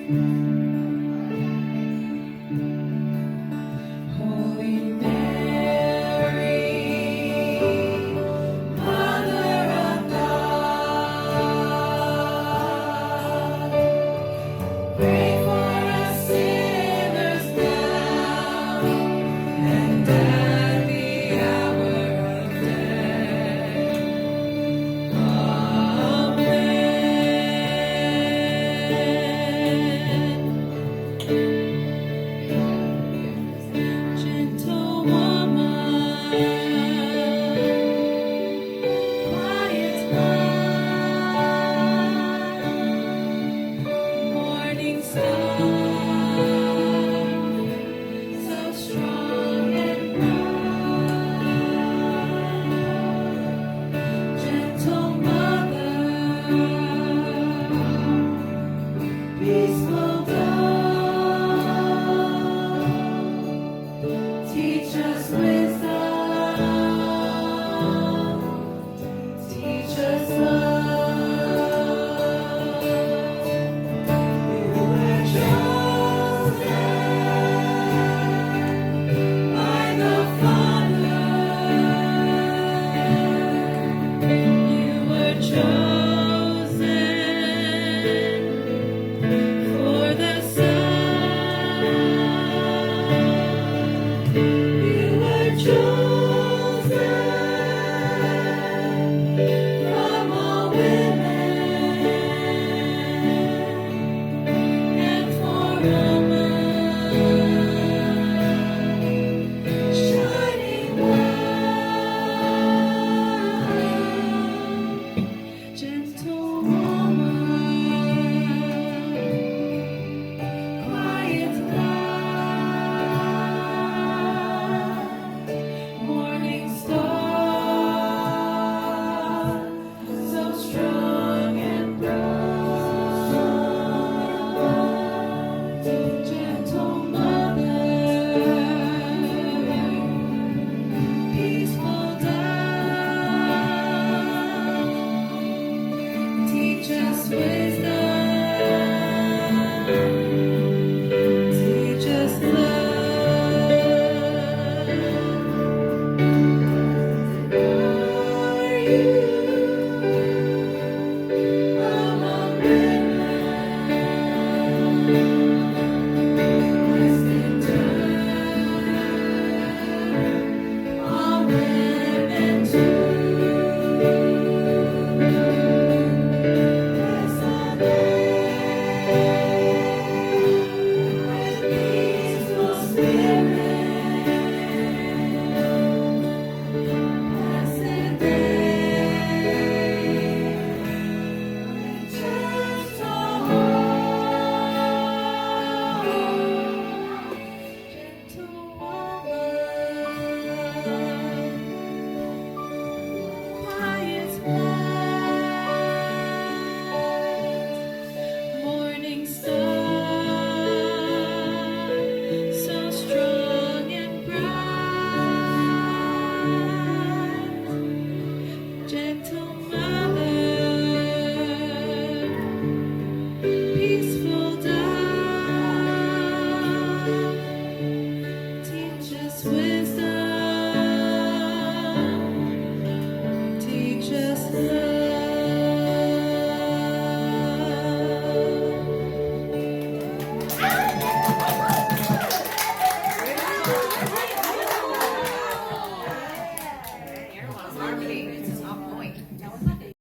Holy Mary, Mother of God, pray for us sinners now and at the hour of death. Amen. Gentle woman, quiet one, morning star, so strong and bright. Gentle mother, peaceful dove, teach us wisdom, teach us love. You were chosen by the Father. You were chosen for the Son. You were chosen from all women and for us.